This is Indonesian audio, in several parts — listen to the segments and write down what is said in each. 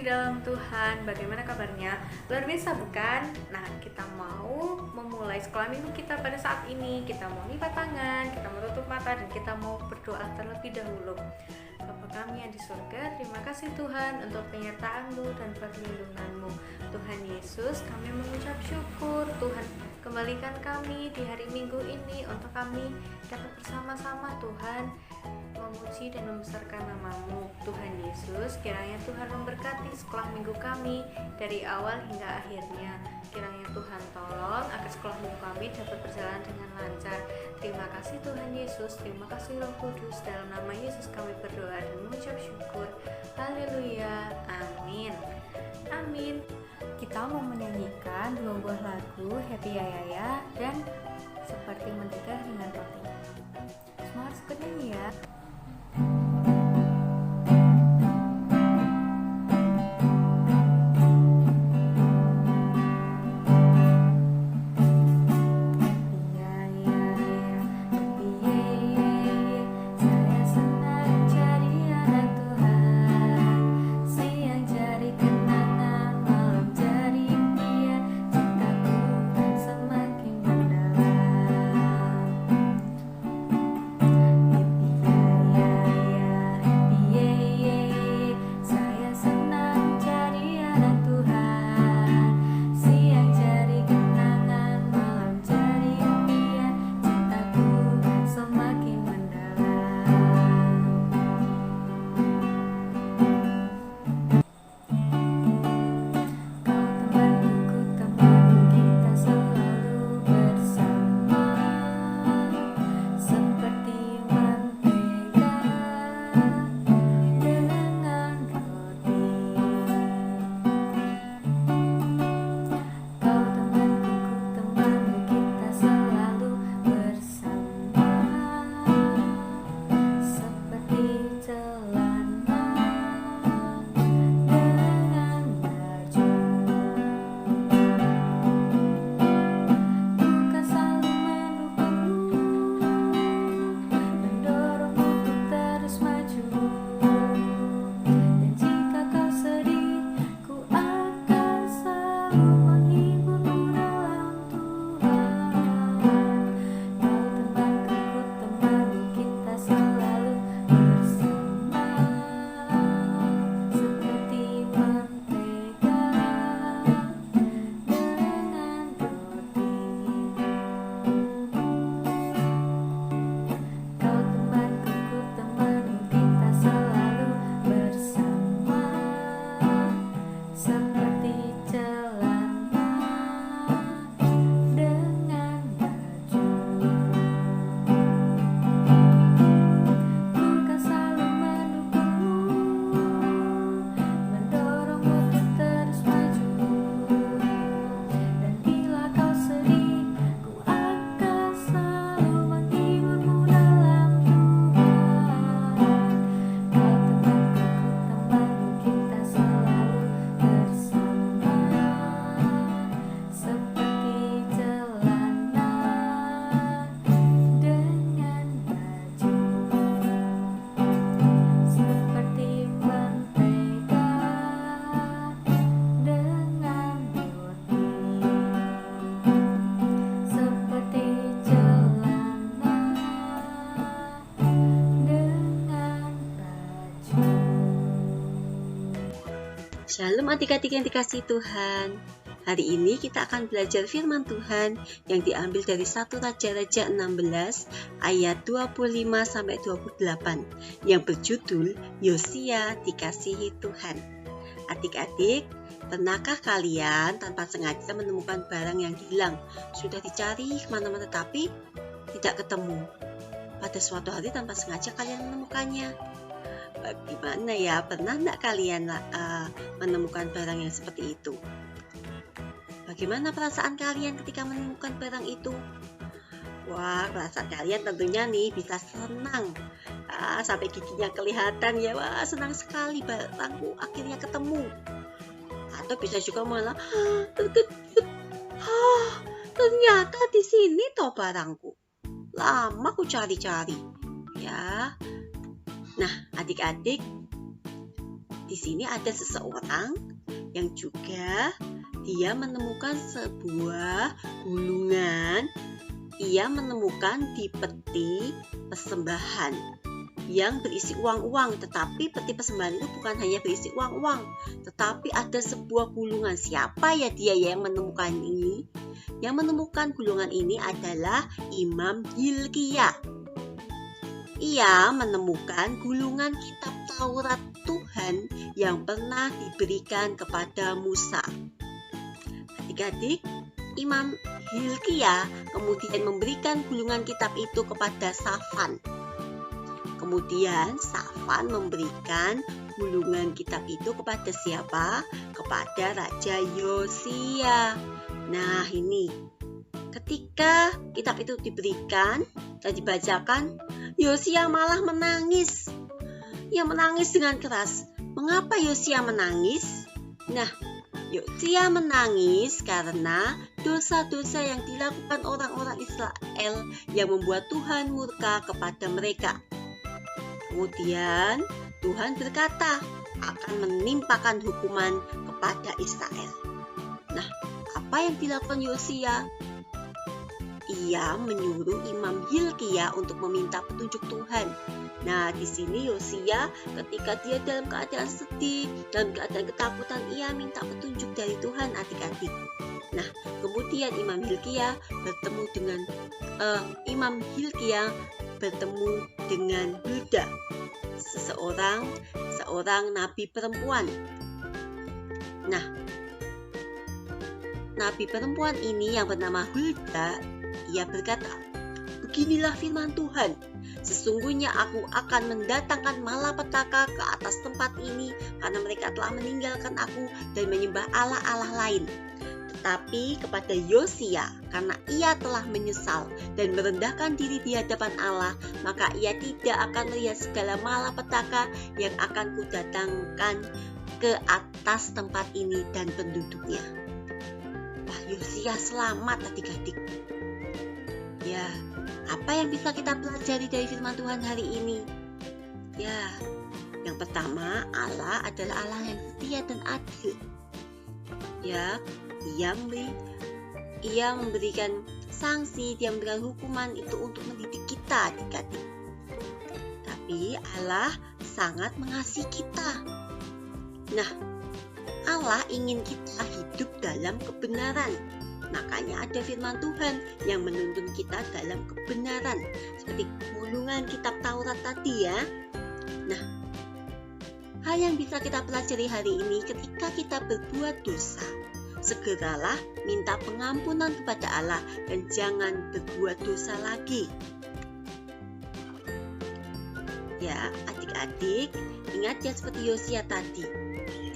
dalam Tuhan, bagaimana kabarnya? Luar biasa bukan? Nah, kita mau memulai sekolah minggu kita pada saat ini. Kita mau lipat tangan, kita mau tutup mata, dan kita mau berdoa terlebih dahulu. Bapa kami yang di surga, terima kasih Tuhan untuk penyertaan-Mu dan perlindungan-Mu. Tuhan Yesus, kami mengucap syukur. Tuhan, kembalikan kami di hari Minggu ini untuk kami dapat bersama-sama Tuhan memuji dan membesarkan nama-Mu. Tuhan Yesus, kiranya Tuhan memberkati sekolah minggu kami dari awal hingga akhirnya. Kiranya Tuhan tolong agar sekolah minggu kami dapat berjalan dengan lancar. Terima kasih Tuhan Yesus, terima kasih Roh Kudus. Dalam nama Yesus kami berdoa dan mengucap syukur. Haleluya, amin. Amin. Kita mau menyanyikan dua buah lagu, Happy Yayaya dan Seperti Mentega dengan Roti. Semua harus ikut nyanyi ya. Shalom adik-adik yang dikasihi Tuhan. Hari ini kita akan belajar firman Tuhan yang diambil dari 1 Raja-Raja 16 ayat 25-28 yang berjudul Yosia dikasihi Tuhan. Adik-adik, pernahkah kalian tanpa sengaja menemukan barang yang hilang? Sudah dicari kemana-mana tapi tidak ketemu. Pada suatu hari tanpa sengaja kalian menemukannya. Bagaimana ya? Pernah tidak kalian menemukan barang yang seperti itu? Bagaimana perasaan kalian ketika menemukan barang itu? Wah, perasaan kalian tentunya nih bisa senang. Sampai giginya kelihatan ya. Wah, senang sekali barangku akhirnya ketemu. Atau bisa juga malah terkejut. Ternyata di sini toh barangku. Lama aku cari-cari. Ya. Nah, adik-adik, di sini ada seseorang yang juga dia menemukan sebuah gulungan. Ia menemukan di peti persembahan yang berisi uang-uang, tetapi peti persembahan itu bukan hanya berisi uang-uang, tetapi ada sebuah gulungan. Siapa ya dia yang menemukan ini? Yang menemukan gulungan ini adalah Imam Hilkiah. Ia menemukan gulungan kitab Taurat Tuhan yang pernah diberikan kepada Musa. Adik-adik, Imam Hilkiah kemudian memberikan gulungan kitab itu kepada Safan. Kemudian Safan memberikan gulungan kitab itu kepada siapa? Kepada Raja Yosia. Nah, ini ketika kitab itu diberikan dan dibacakan, Yosia malah menangis. Ia menangis dengan keras. Mengapa Yosia menangis? Nah, Yosia menangis karena dosa-dosa yang dilakukan orang-orang Israel yang membuat Tuhan murka kepada mereka. Kemudian Tuhan berkata akan menimpakan hukuman kepada Israel. Nah, apa yang dilakukan Yosia? Ia menyuruh Imam Hilkiah untuk meminta petunjuk Tuhan. Nah, di sini Yosia ketika dia dalam keadaan sedih, dalam keadaan ketakutan, ia minta petunjuk dari Tuhan, adik-adik. Nah, kemudian Imam Hilkiah bertemu dengan Hulda, seorang nabi perempuan. Nah, nabi perempuan ini yang bernama Hulda, ia berkata, "Beginilah firman Tuhan, sesungguhnya aku akan mendatangkan malapetaka ke atas tempat ini karena mereka telah meninggalkan aku dan menyembah allah-allah lain. Tetapi kepada Yosia, karena ia telah menyesal dan merendahkan diri di hadapan Allah, maka ia tidak akan melihat segala malapetaka yang akan kudatangkan ke atas tempat ini dan penduduknya." Wah, Yosia selamat, adik-adik. Ya, apa yang bisa kita pelajari dari firman Tuhan hari ini? Ya, yang pertama, Allah adalah Allah yang setia dan adil. Ya, Ia memberikan sanksi, Dia memberikan hukuman itu untuk mendidik kita, adik-adik. Tapi Allah sangat mengasihi kita. Nah, Allah ingin kita hidup dalam kebenaran. Makanya ada firman Tuhan yang menuntun kita dalam kebenaran, seperti gulungan kitab Taurat tadi ya. Nah, hal yang bisa kita pelajari hari ini, ketika kita berbuat dosa, segeralah minta pengampunan kepada Allah dan jangan berbuat dosa lagi. Ya, adik-adik, ingat ya seperti Yosia tadi.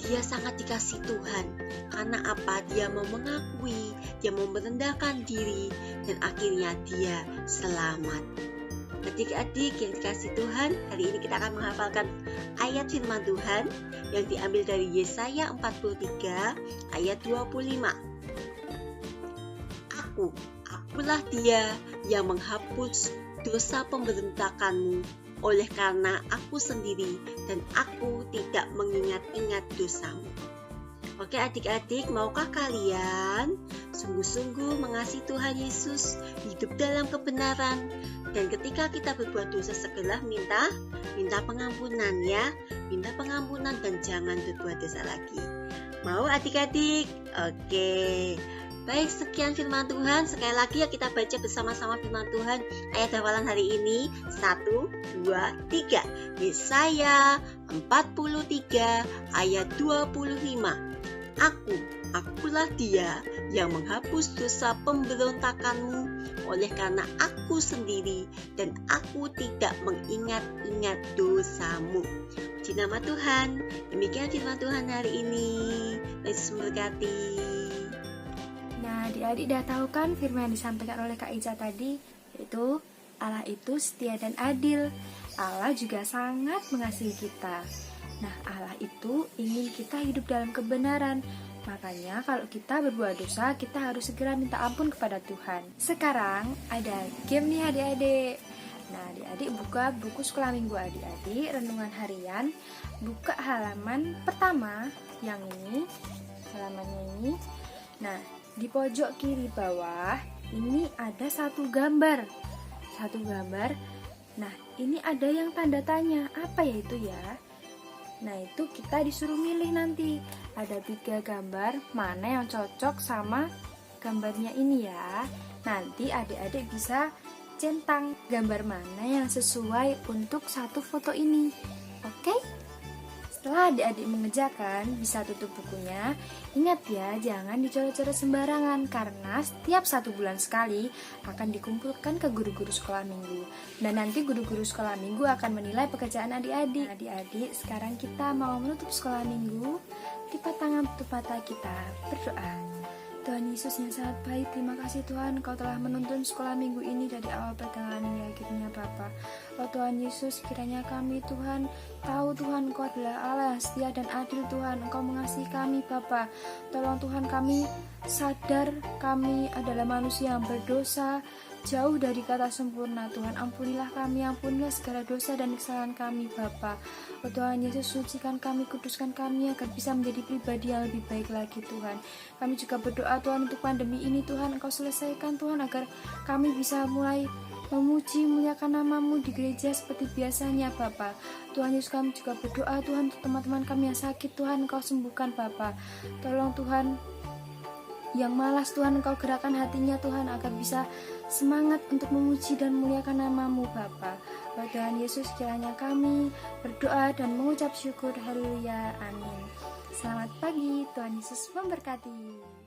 Dia sangat dikasihi Tuhan. Karena apa? Dia mau mengakui, dia mau merendahkan diri, dan akhirnya dia selamat. Adik-adik yang dikasihi Tuhan, hari ini kita akan menghafalkan ayat firman Tuhan yang diambil dari Yesaya 43 ayat 25. Akulah Dia yang menghapus dosa pemberontakanmu, oleh karena aku sendiri dan aku tidak mengingat-ingat dosamu. Oke adik-adik, maukah kalian sungguh-sungguh mengasihi Tuhan Yesus, hidup dalam kebenaran, dan ketika kita berbuat dosa segera minta pengampunan ya, minta pengampunan dan jangan berbuat dosa lagi. Mau adik-adik? Oke. Baik, sekian firman Tuhan. Sekali lagi ya kita baca bersama-sama firman Tuhan. Ayat hafalan hari ini 1, 2, 3. Yesaya 43 ayat 25. Akulah Dia yang menghapus dosa pemberontakanmu, oleh karena aku sendiri dan aku tidak mengingat-ingat dosamu. Puji nama Tuhan. Demikian firman Tuhan hari ini. Yesus memberkati. Nah, adik-adik udah tahu kan firman yang disampaikan oleh Kak Ica tadi, yaitu Allah itu setia dan adil. Allah juga sangat mengasihi kita. Nah, Allah itu ingin kita hidup dalam kebenaran. Makanya kalau kita berbuat dosa, kita harus segera minta ampun kepada Tuhan. Sekarang ada game nih adik-adik. Nah, adik-adik buka buku sekolah minggu adik-adik, renungan harian, buka halaman pertama yang ini, halamannya ini. Nah, di pojok kiri bawah ini ada satu gambar. Nah, ini ada yang tanda tanya, apa ya itu ya? Nah, itu kita disuruh milih nanti. Ada 3 gambar, mana yang cocok sama gambarnya ini ya. Nanti adik-adik bisa centang gambar mana yang sesuai untuk satu foto ini. Oke? Setelah adik-adik mengerjakan, bisa tutup bukunya. Ingat ya, jangan dicoret-coret sembarangan karena setiap 1 bulan sekali akan dikumpulkan ke guru-guru sekolah minggu. Dan nanti guru-guru sekolah minggu akan menilai pekerjaan adik-adik. Adik-adik, sekarang kita mau menutup sekolah minggu. Lipat tangan, tutup mata, kita berdoa. Tuhan Yesus yang sangat baik, terima kasih Tuhan Kau telah menuntun sekolah minggu ini dari awal pertengahan hingga akhirnya Bapa. Oh Tuhan Yesus, kiranya kami Tuhan tahu Tuhan Engkau adalah Allah yang setia dan adil Tuhan. Engkau mengasihi kami Bapa. Tolong Tuhan, kami sadar kami adalah manusia yang berdosa, jauh dari kata sempurna. Tuhan, ampunilah kami, ampunilah segala dosa dan kesalahan kami Bapa. Oh Tuhan Yesus, sucikan kami, kuduskan kami agar bisa menjadi pribadi yang lebih baik lagi Tuhan. Kami juga berdoa Tuhan untuk pandemi ini Tuhan, Engkau selesaikan Tuhan agar kami bisa mulai memuji, muliakan nama-Mu di gereja seperti biasanya Bapa. Tuhan Yesus, kami juga berdoa Tuhan untuk teman-teman kami yang sakit Tuhan, Engkau sembuhkan Bapa. Tolong Tuhan, yang malas Tuhan, Engkau gerakan hatinya Tuhan agar bisa semangat untuk memuji dan muliakan nama-Mu Bapa. Oh Tuhan Yesus, kiranya kami berdoa dan mengucap syukur. Haleluya, amin. Selamat pagi, Tuhan Yesus memberkati.